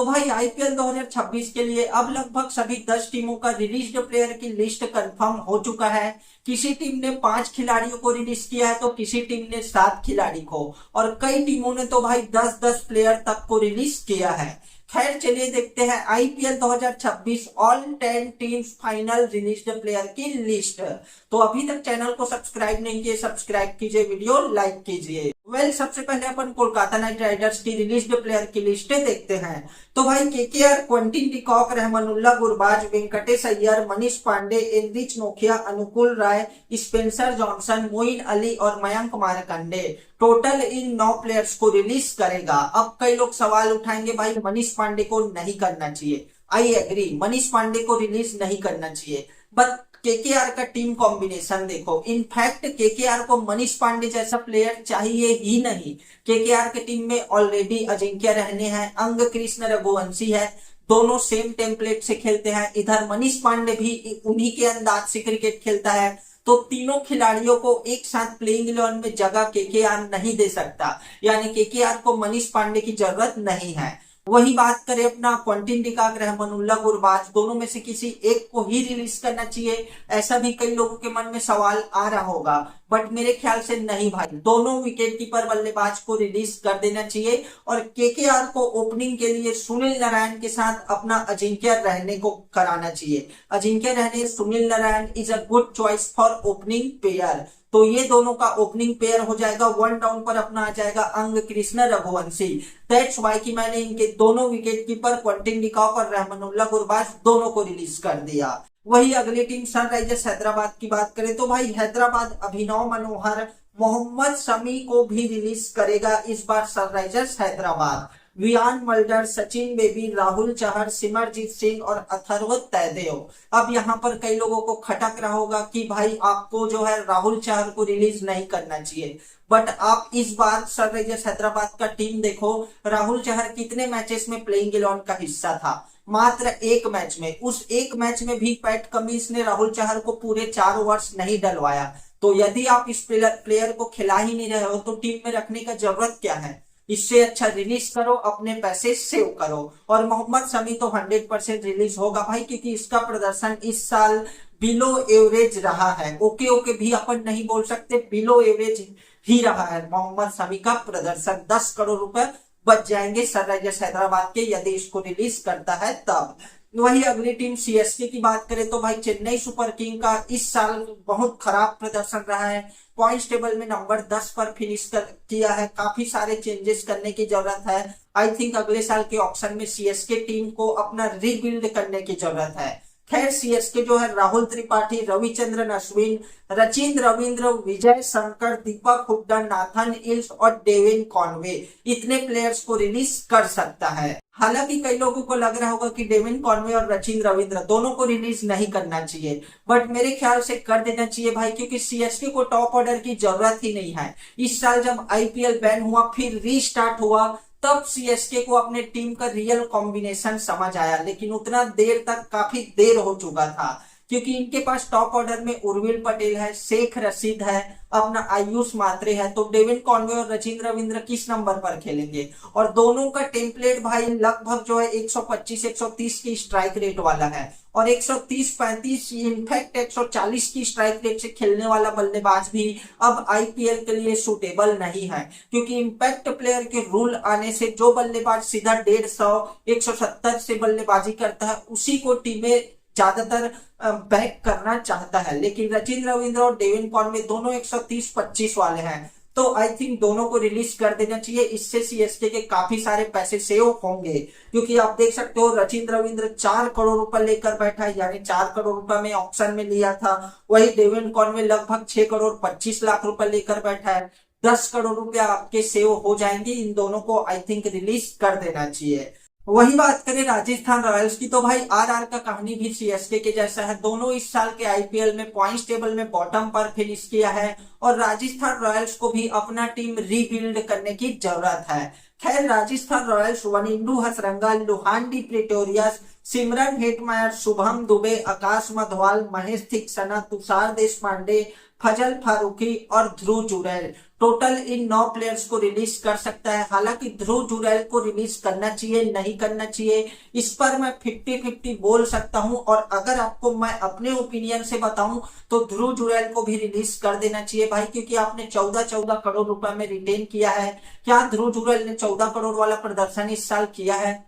तो भाई आईपीएल 2026 के लिए अब लगभग सभी 10 टीमों का रिलीज्ड प्लेयर की लिस्ट कंफर्म हो चुका है। किसी टीम ने 5 खिलाड़ियों को रिलीज किया है तो किसी टीम ने 7 खिलाड़ी को, और कई टीमों ने तो भाई 10-10 प्लेयर तक को रिलीज किया है। खैर चलिए देखते हैं IPL 2026 all 10 teams final released player की लिस्ट। तो अभी तक चैनल को सब्सक्राइब नहीं किए, सब्सक्राइब कीजिए, वीडियो लाइक कीजिए। सबसे पहले अपन कोलकाता नाइट राइडर्स की रिलीज्ड प्लेयर की लिस्टें देखते हैं। तो भाई KKR Quinton de Kock, Rahmanullah Gurbaz, Venkatesh Iyer, Manish Pandey, Anrich नोकिया, अनुकूल राय, स्पेंसर जॉनसन, मोइन अली और मयंक मारकंडे टोटल इन 9 प्लेयर्स को रिलीज करेगा। अब कई लोग सवाल उठाएंगे भाई मनीष पांडे को नहीं करना चाहिए। आई एग्री, मनीष पांडे को रिलीज नहीं करना चाहिए, बट केकेआर का टीम कॉम्बिनेशन देखो। इनफैक्ट केकेआर को मनीष पांडे जैसा प्लेयर चाहिए ही नहीं। केकेआर के टीम में ऑलरेडी अजिंक्य रहने हैं, अंग कृष्ण रघुवंशी है, दोनों सेम टेम्पलेट से खेलते हैं। इधर मनीष पांडे भी उन्हीं के अंदाज से क्रिकेट खेलता है। तो तीनों खिलाड़ियों को एक साथ प्लेइंग 11 में जगह केकेआर नहीं दे सकता, यानी केकेआर को मनीष पांडे की जरूरत नहीं है। वही बात करें अपना क्विंटन डिकॉक, रहमानुल्लाह गुरबाज, दोनों में से किसी एक को ही रिलीज करना चाहिए, ऐसा भी कई लोगों के मन में सवाल आ रहा होगा, बट मेरे ख्याल से नहीं भाई, दोनों विकेट कीपर बल्लेबाज को रिलीज कर देना चाहिए। और केकेआर को ओपनिंग के लिए सुनील नारायण के साथ अपना अजिंक्य रहने को कराना चाहिए। अजिंक्य रहने, Sunil Narayan is a good choice for opening pair. तो ये दोनों का ओपनिंग पेयर हो जाएगा। 1 डाउन पर अपना आ जाएगा अंग कृष्ण रघुवंशी। दैट्स व्हाई कि मैंने इनके दोनों विकेट कीपर क्विंटन डिकॉक और रहमानुल्लाह गुरबाज दोनों को रिलीज कर दिया। वही अगली टीम सनराइजर्स हैदराबाद की बात करें तो भाई हैदराबाद अभिनव मनोहर, मोहम्मद शमी को भी रिलीज करेगा इस बार Sunrisers Hyderabad. Wiaan Mulder, Sachin Baby, Rahul Chahar, Simarjeet Singh और अथर्व तैदेव। अब यहाँ पर कई लोगों को खटक रहा होगा कि भाई आपको जो है राहुल चहर को रिलीज नहीं करना चाहिए, बट आप इस बार सनराइजर्स हैदराबाद का टीम देखो। राहुल चहर कितने मैचेस में प्लेइंग 11 का हिस्सा था? मात्र एक मैच में। उस एक मैच में भी पैट कमिंस ने राहुल चहर को पूरे 4 ओवर्स नहीं डलवाया। तो यदि आप इस प्लेयर को खिला ही नहीं रहे हो तो टीम में रखने का जरूरत क्या है? इससे अच्छा रिलीज करो, अपने पैसे सेव करो। और मोहम्मद शमी तो 100% रिलीज होगा भाई, क्योंकि इसका प्रदर्शन इस साल बिलो एवरेज रहा है। ओके ओके भी अपन नहीं बोल सकते, बिलो एवरेज ही रहा है मोहम्मद शमी का प्रदर्शन। 10 करोड़ रुपए बच जाएंगे सनराइजर्स हैदराबाद के यदि इसको रिलीज करता है तब। वही अगली टीम सीएसके की बात करें तो भाई चेन्नई सुपर किंग का इस साल बहुत खराब प्रदर्शन रहा है। पॉइंट्स टेबल में नंबर 10 पर फिनिश किया है। काफी सारे चेंजेस करने की जरूरत है। आई थिंक अगले साल के ऑक्शन में सीएसके टीम को अपना रीबिल्ड करने की जरूरत है। खैर सीएसके जो है राहुल त्रिपाठी, रविचंद्रन अश्विन, रचिन रविंद्र, विजय शंकर, दीपक हुड्डा, नाथन इल्स और डेविन कॉनवे, इतने प्लेयर्स को रिलीज कर सकता है। हालांकि कई लोगों को लग रहा होगा कि डेविन कॉनवे और रचिन रविंद्र दोनों को रिलीज नहीं करना चाहिए, बट मेरे ख्याल से कर देना चाहिए भाई, क्योंकि सीएसके को टॉप ऑर्डर की जरूरत ही नहीं है। इस साल जब आईपीएल बैन हुआ फिर रीस्टार्ट हुआ तब सीएसके को अपने टीम का रियल कॉम्बिनेशन समझ आया, लेकिन उतना देर तक काफी देर हो चुका था, क्योंकि इनके पास टॉप ऑर्डर में उर्विल पटेल है, शेख रशीद है, अपना आयुष मात्रे है। तो डेविन कॉनवे और रचिन रविंद्र किस नंबर पर खेलेंगे? और दोनों का टेम्पलेट भाई लगभग जो है 125-130 की स्ट्राइक रेट वाला है, और 130-35 इनफैक्ट 140 की स्ट्राइक रेट से खेलने वाला बल्लेबाज भी अब आईपीएल के लिए सुटेबल नहीं है, क्योंकि इंपैक्ट प्लेयर के रूल आने से जो बल्लेबाज सीधा 150-170 से बल्लेबाजी करता है उसी को टीमें ज्यादातर बैक करना चाहता है। लेकिन रचिन रविंद्र और डेविन कॉनवे दोनों 130-25 वाले हैं, तो आई थिंक दोनों को रिलीज कर देना चाहिए। इससे सीएसके के काफी सारे पैसे सेव होंगे, क्योंकि आप देख सकते हो रचिन रविंद्र 4 करोड़ रुपए लेकर बैठा है, यानी 4 करोड़ रुपए में ऑप्शन में लिया था। वही डेविन कॉनवे लगभग 6 करोड़ 25 लाख रुपए लेकर बैठा है। 10 करोड़ रुपया आपके सेव हो जाएंगे। इन दोनों को आई थिंक रिलीज कर देना चाहिए। वही बात करें राजस्थान रॉयल्स की तो भाई आरआर का कहानी भी सीएसके के जैसा है। दोनों इस साल के आईपीएल में पॉइंट्स टेबल में बॉटम पर फिनिश किया है, और राजस्थान रॉयल्स को भी अपना टीम रीबिल्ड करने की जरूरत है। खैर Rajasthan Royals Wanindu Hasaranga, Lhuandre Pretorius, Shimron Hetmyer, Shubham Dubey, Akash Madhwal, Maheesh Theekshana, Tushar Deshpande, Fazal Farooqi और ध्रुव जुरैल। टोटल इन 9 प्लेयर्स को रिलीज कर सकता है। हालांकि ध्रुव जुरैल को रिलीज करना चाहिए नहीं करना चाहिए, इस पर मैं 50-50 बोल सकता हूं। और अगर आपको मैं अपने ओपिनियन से बताऊं तो ध्रुव जुरैल को भी रिलीज कर देना चाहिए भाई, क्योंकि आपने 14-14 करोड़ रुपए में रिटेन किया है। क्या ध्रुव जुरैल ने 14 करोड़ वाला प्रदर्शन इस साल किया है?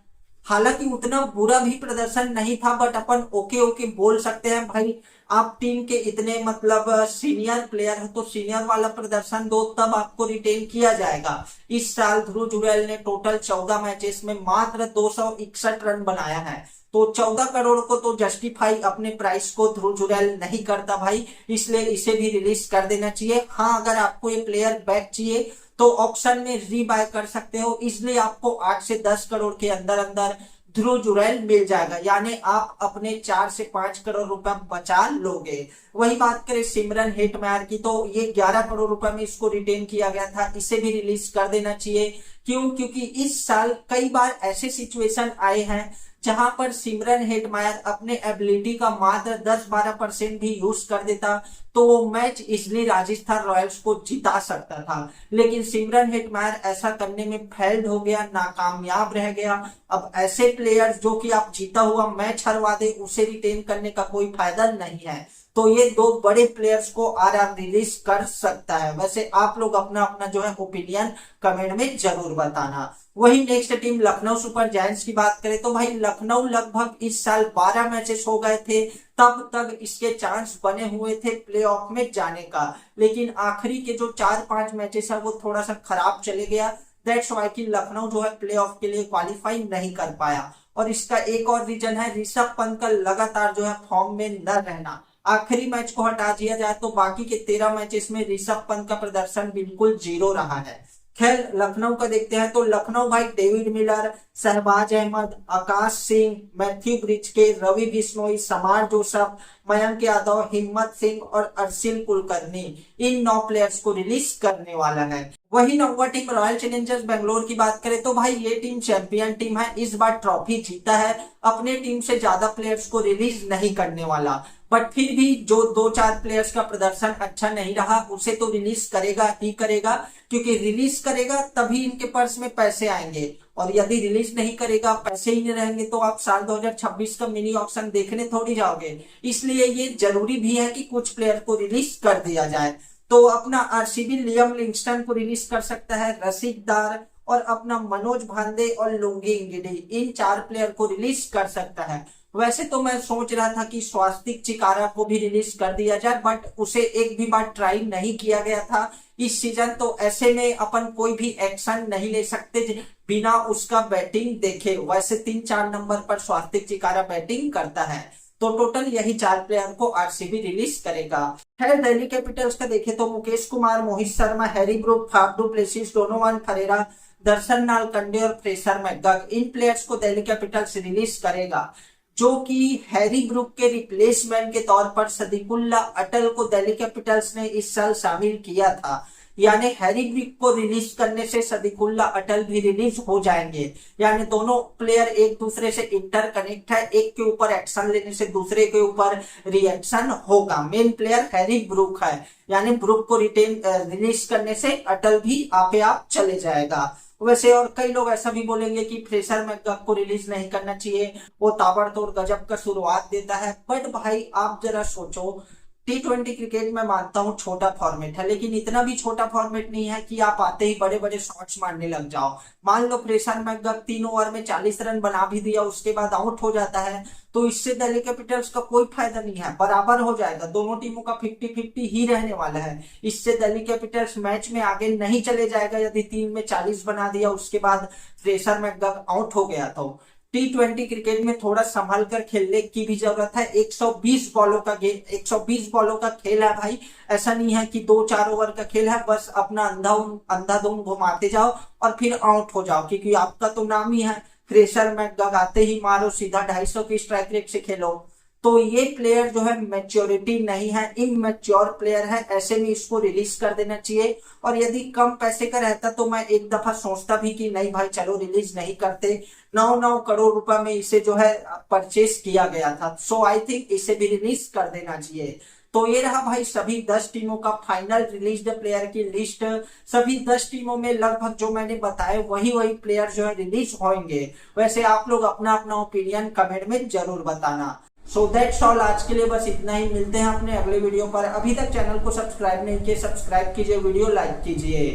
हालांकि उतना बुरा भी प्रदर्शन नहीं था, बट अपन ओके ओके बोल सकते हैं भाई। आप टीम के इतने मतलब सीनियर प्लेयर है तो सीनियर वाला प्रदर्शन दो, तब आपको रिटेन किया जाएगा। इस साल ध्रुव जुरैल ने टोटल 14 मैचेस में मात्र 261 रन बनाया है, तो 14 करोड़ को तो जस्टिफाई अपने प्राइस को ध्रुव जुरैल नहीं करता भाई, इसलिए इसे भी रिलीज कर देना चाहिए। हाँ, अगर आपको ये प्लेयर बैक चाहिए तो ऑप्शन में रीबाय कर सकते हो, इसलिए आपको 8 से 10 करोड़ के अंदर अंदर ध्रुव जुरैल मिल जाएगा, यानी आप अपने 4 से 5 करोड़ रुपए बचा लोगे। वही बात करें सिमरन हेटमायर की, तो ये 11 करोड़ रुपए में इसको रिटेन किया गया था, इसे भी रिलीज कर देना चाहिए। क्यों? क्योंकि इस साल कई बार ऐसे सिचुएशन आए हैं जहां पर सिमरन हेटमायर अपने एबिलिटी का मात्र 10-12% भी यूज कर देता तो वो मैच इजली राजस्थान रॉयल्स को जिता सकता था, लेकिन सिमरन हेटमायर ऐसा करने में फेल्ड हो गया, नाकामयाब रह गया। अब ऐसे प्लेयर्स जो कि आप जीता हुआ मैच हरवा दे, उसे रिटेन करने का कोई फायदा नहीं है। तो ये 2 बड़े प्लेयर्स को आरआर रिलीज कर सकता है। वैसे आप लोग अपना अपना जो है ओपिनियन कमेंट में जरूर बताना। वही next team Lucknow super giants की बात करें तो भाई लखनऊ लगभग इस साल 12 मैचेस हो गए थे, तब तक इसके चांस बने हुए थे प्लेऑफ में जाने का, लेकिन आखिरी के जो 4-5 मैचेस है वो थोड़ा सा खराब चले गया। दैट्स वाई कि लखनऊ जो है प्लेऑफ के लिए क्वालिफाई नहीं कर पाया। और इसका एक और रीजन है ऋषभ पंत का लगातार जो है फॉर्म में न रहना। आखिरी मैच को हटा दिया जाए तो बाकी के 13 मैचेस में ऋषभ पंत का प्रदर्शन बिल्कुल 0 रहा है। खैर लखनऊ का देखते हैं तो लखनऊ भाई David Miller, Shahbaz Ahmad, Akash Singh, Matthew bridge के, रवि बिश्नोई, समार जोसफ, मयंक यादव, हिम्मत सिंह और अर्शिल कुलकर्णी, इन 9 प्लेयर्स को रिलीज करने वाला है। वही नौवा टीम रॉयल चैलेंजर्स बेंगलोर की बात करें तो भाई ये टीम चैंपियन टीम है, इस बार ट्रॉफी जीता है, अपने टीम से ज्यादा प्लेयर्स को रिलीज नहीं करने वाला। बट फिर भी जो 2-4 प्लेयर्स का प्रदर्शन अच्छा नहीं रहा उसे तो रिलीज करेगा ही करेगा, क्योंकि रिलीज करेगा तभी इनके पर्स में पैसे आएंगे, और यदि रिलीज नहीं करेगा, पैसे ही नहीं रहेंगे, तो आप साल 2026 का मिनी ऑक्शन देखने थोड़ी जाओगे। इसलिए ये जरूरी भी है कि कुछ प्लेयर को रिलीज कर दिया जाए। तो अपना आरसीबी लियम लिंगस्टन को रिलीज कर सकता है, रशीद दार और अपना मनोज भांदे और लुंगी इंगिडी, इन 4 प्लेयर को रिलीज कर सकता है। वैसे तो मैं सोच रहा था कि स्वास्तिक चिकारा को भी रिलीज कर दिया जाए, बट उसे एक भी बार ट्राई नहीं किया गया था इस सीजन, तो ऐसे में अपन कोई भी एक्शन नहीं ले सकते बिना उसका बैटिंग देखे। वैसे 3-4 नंबर पर स्वास्तिक चिकारा बैटिंग करता है, तो टोटल यही 4 प्लेयर को आरसीबी रिलीज करेगा। खैर दिल्ली कैपिटल्स का देखे तो Mukesh Kumar, Mohit Sharma, Harry Brook, Faf du Plessis, Donovan Ferreira, Darshan Nalkande और फ्रेसर मैकगग, इन प्लेयर्स को दिल्ली कैपिटल्स रिलीज करेगा, जो कि हैरी ब्रूक के रिप्लेसमेंट के तौर पर सदीकुल्ला अटल को दिल्ली कैपिटल्स ने इस साल शामिल किया था। यानी हैरी ब्रूक को रिलीज करने से सदीकुल्ला अटल भी रिलीज हो जाएंगे, यानी दोनों प्लेयर एक दूसरे से इंटरकनेक्ट है, एक के ऊपर एक्शन लेने से दूसरे के ऊपर रिएक्शन होगा। मेन प्लेयर हैरी ब्रूक है, यानी ब्रूक को रिलीज करने से अटल भी आपे आप चले जाएगा। वैसे और कई लोग ऐसा भी बोलेंगे कि फ्रेशर मैकगग को रिलीज नहीं करना चाहिए, वो ताबड़तोड़ गजब का शुरुआत देता है। बट भाई आप जरा सोचो, T20 क्रिकेट में मानता हूँ छोटा फॉर्मेट है, लेकिन इतना भी छोटा फॉर्मेट नहीं है कि आप आते ही बड़े बड़े शॉट्स मारने लग जाओ। मान लो फ्रेशर मैकगग 3 ओवर में 40 रन बना भी दिया, उसके बाद आउट हो जाता है, तो इससे दिल्ली कैपिटल्स का कोई फायदा नहीं है, बराबर हो जाएगा, दोनों टीमों का 50-50 ही रहने वाला है। इससे दिल्ली कैपिटल्स मैच में आगे नहीं चले जाएगा यदि 3 में 40 बना दिया, उसके बाद फ्रेशर मैकगग आउट हो गया। तो T20 क्रिकेट में थोड़ा संभाल कर खेलने की भी जरूरत है। 120 बॉलों का गेम, 120 बॉलों का खेल है भाई, ऐसा नहीं है कि 2-4 ओवर का खेल है बस अपना अंधाधुंध घुमाते जाओ और फिर आउट हो जाओ, क्योंकि आपका तो नाम ही है फ्रेशर मैकगग, आते ही मारो सीधा 250 की स्ट्राइक रेट से खेलो। तो ये प्लेयर जो है मैच्योरिटी नहीं है, इमैच्योर प्लेयर है, ऐसे में इसको रिलीज कर देना चाहिए। और यदि कम पैसे का रहता तो मैं एक दफा सोचता भी कि नहीं भाई चलो रिलीज नहीं करते। 9 करोड़ रुपए में इसे जो है परचेस किया गया था, सो आई थिंक इसे भी रिलीज कर देना चाहिए। तो ये रहा भाई सभी 10 टीमों का फाइनल रिलीज्ड प्लेयर की लिस्ट। सभी 10 टीमों में लगभग जो मैंने बताया वही वही प्लेयर जो है रिलीज होंगे। वैसे आप लोग अपना अपना ओपिनियन कमेंट में जरूर बताना। सो दैट्स ऑल, आज के लिए बस इतना ही। मिलते हैं अपने अगले वीडियो पर। अभी तक चैनल को सब्सक्राइब नहीं किए, सब्सक्राइब कीजिए, वीडियो लाइक कीजिए।